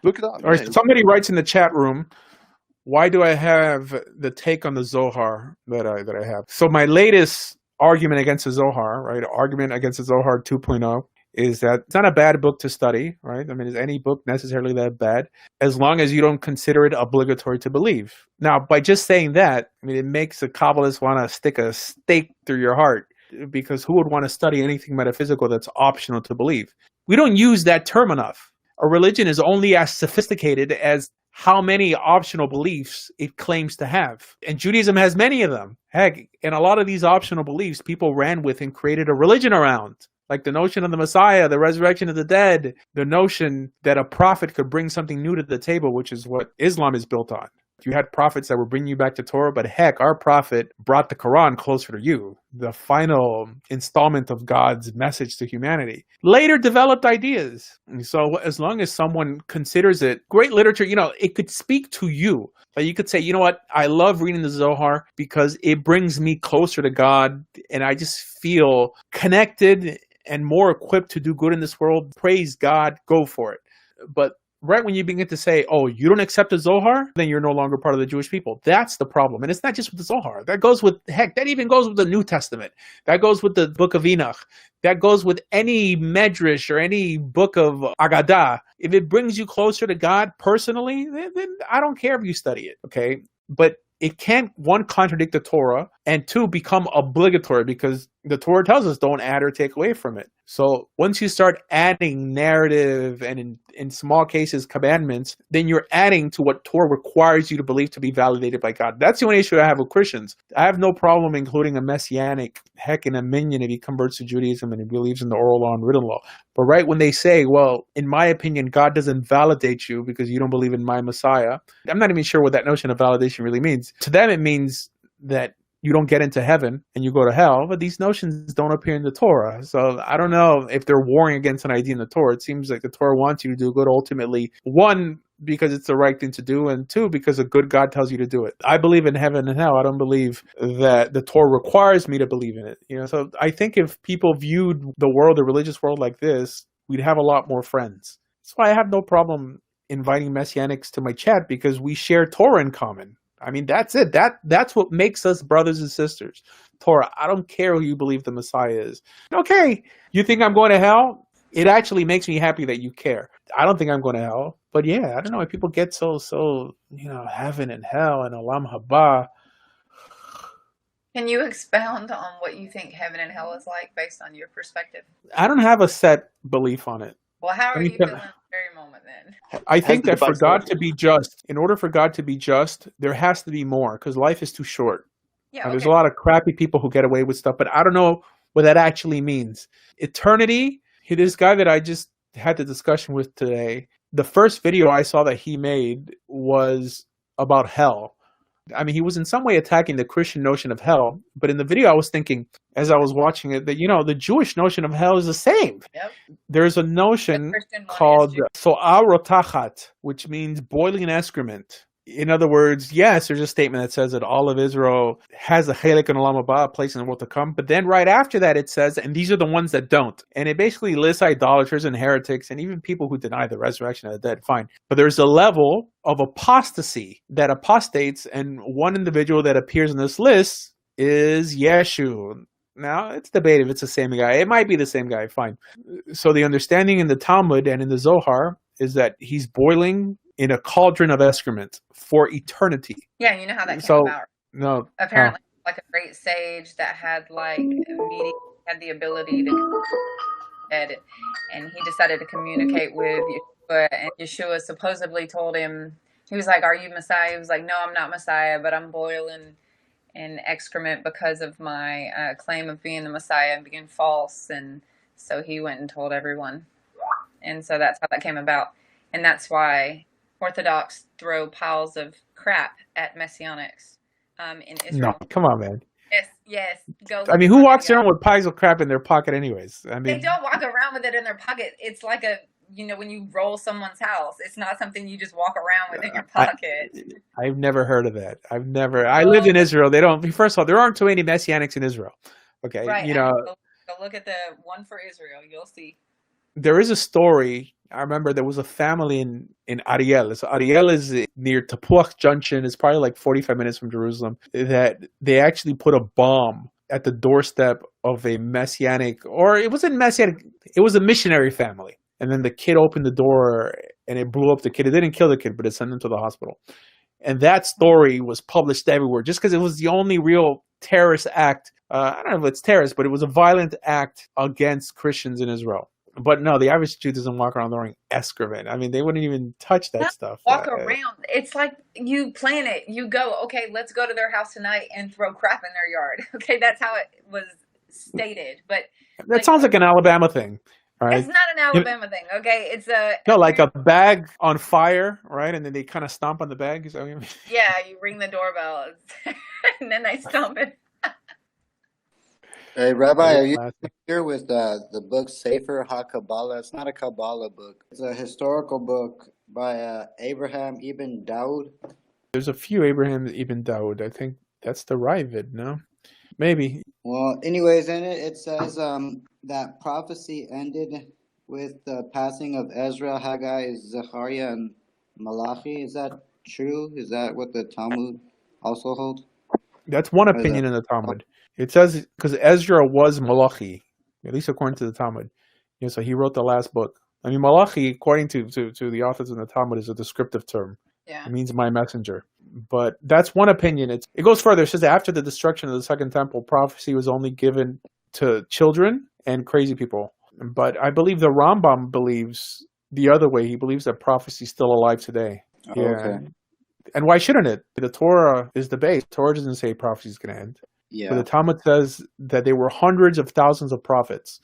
Look it up. Or Yeah. somebody writes in the chat room, why do I have the take on the Zohar that I have? So my latest argument against the Zohar, right? Argument against the Zohar 2.0 is that it's not a bad book to study, right? I mean, is any book necessarily that bad? As long as you don't consider it obligatory to believe. Now, by just saying that, I mean, it makes a Kabbalist want to stick a stake through your heart, because who would want to study anything metaphysical that's optional to believe? We don't use that term enough. A religion is only as sophisticated as how many optional beliefs it claims to have. And Judaism has many of them. Heck, and a lot of these optional beliefs people ran with and created a religion around. Like the notion of the Messiah, the resurrection of the dead, the notion that a prophet could bring something new to the table, which is what Islam is built on. You had prophets that were bringing you back to Torah, but heck, our prophet brought the Quran closer to you, the final installment of God's message to humanity. Later developed ideas. So as long as someone considers it great literature, it could speak to you. Like you could say, you know what, I love reading the Zohar because it brings me closer to God, and I just feel connected and more equipped to do good in this world. Praise God, go for it. But right when you begin to say, oh, you don't accept the Zohar, then you're no longer part of the Jewish people. That's the problem. And it's not just with the Zohar. That goes with, heck, that even goes with the New Testament. That goes with the book of Enoch. That goes with any Medrash or any book of Agadah. If it brings you closer to God personally, then I don't care if you study it, okay? But it can't, one, contradict the Torah, and two, become obligatory, because the Torah tells us don't add or take away from it. So once you start adding narrative and in small cases commandments, then you're adding to what Torah requires you to believe to be validated by God. That's the only issue I have with Christians. I have no problem including a messianic, heck, in a minion if he converts to Judaism and he believes in the oral law and written law. But right when they say, well, in my opinion, God doesn't validate you because you don't believe in my Messiah, I'm not even sure what that notion of validation really means. To them, it means that you don't get into heaven and you go to hell, but these notions don't appear in the Torah. So I don't know if they're warring against an idea in the Torah. It seems like the Torah wants you to do good ultimately. One, because it's the right thing to do, and two, because a good God tells you to do it. I believe in heaven and hell. I don't believe that the Torah requires me to believe in it. So I think if people viewed the world, the religious world like this, we'd have a lot more friends. That's why I have no problem inviting Messianics to my chat, because we share Torah in common. I mean, that's it. That's what makes us brothers and sisters. Torah. I don't care who you believe the Messiah is. Okay, you think I'm going to hell? It actually makes me happy that you care. I don't think I'm going to hell. But yeah, I don't know why people get so heaven and hell and Olam Haba. Can you expound on what you think heaven and hell is like based on your perspective? I don't have a set belief on it. Well, how are you feeling at the very moment then? I think that for God to be just, in order for God to be just, there has to be more, because life is too short. Yeah, okay. There's a lot of crappy people who get away with stuff, but I don't know what that actually means. Eternity, this guy that I just had the discussion with today, the first video I saw that he made was about hell. I mean, he was in some way attacking the Christian notion of hell, but in the video I was thinking, as I was watching it, that, the Jewish notion of hell is the same. Yep. There's a notion called so'ar rotachat, which means boiling excrement. In other words, yes, there's a statement that says that all of Israel has a chelik in Olam Haba, a place in the world to come. But then right after that, it says, and these are the ones that don't. And it basically lists idolaters and heretics and even people who deny the resurrection of the dead. Fine. But there's a level of apostasy that apostates, and one individual that appears in this list is Yeshu. Now, it's debated if it's the same guy. It might be the same guy. Fine. So the understanding in the Talmud and in the Zohar is that he's boiling in a cauldron of excrement for eternity. Yeah, you know how that came about. No. Apparently, like a great sage that had had the ability to dead, and he decided to communicate with Yeshua, and Yeshua supposedly told him, he was like, "Are you Messiah?" He was like, "No, I'm not Messiah, but I'm boiling in excrement because of my claim of being the Messiah and being false." And so he went and told everyone. And so that's how that came about. And that's why Orthodox throw piles of crap at Messianics in Israel. No, come on, man. Yes. I mean, who walks around with piles of crap in their pocket anyways? I mean, they don't walk around with it in their pocket. It's like when you roll someone's house, it's not something you just walk around with in your pocket. I've never heard of that. I lived in Israel. First of all, there aren't too many Messianics in Israel. Okay. Right. Go look at the one for Israel. You'll see. There is a story I remember there was a family in Ariel. So Ariel is near Tapuach Junction. It's probably like 45 minutes from Jerusalem. That they actually put a bomb at the doorstep of a messianic, or it wasn't messianic, it was a missionary family. And then the kid opened the door and it blew up the kid. It didn't kill the kid, but it sent him to the hospital. And that story was published everywhere just because it was the only real terrorist act. I don't know if it's terrorist, but it was a violent act against Christians in Israel. But no, the average Jew doesn't walk around wearing excrement. I mean, they wouldn't even touch that stuff. Walk around. It's like you plan it. You go, okay, let's go to their house tonight and throw crap in their yard. Okay, that's how it was stated. But that sounds like an Alabama thing. Right? It's not an Alabama thing, okay? It's like a bag on fire, right? And then they kind of stomp on the bag. Is that what you mean? Yeah, you ring the doorbell, and then they stomp it. Hey, Rabbi, are you familiar with the book Sefer HaKabbalah? It's not a Kabbalah book. It's a historical book by Abraham Ibn Daud. There's a few Abraham Ibn Daud. I think that's the Ravid, no? Maybe. Well, anyways, in it says that prophecy ended with the passing of Ezra, Haggai, Zechariah, and Malachi. Is that true? Is that what the Talmud also holds? That's one opinion in the Talmud. It says, because Ezra was Malachi, at least according to the Talmud. So he wrote the last book. I mean, Malachi, according to the authors in the Talmud, is a descriptive term. Yeah. It means my messenger. But that's one opinion. It goes further. It says after the destruction of the Second Temple, prophecy was only given to children and crazy people. But I believe the Rambam believes the other way. He believes that prophecy is still alive today. Oh, yeah. okay. And why shouldn't it? The Torah is the base. The Torah doesn't say prophecy is going to end. Yeah. But the Talmud says that there were hundreds of thousands of prophets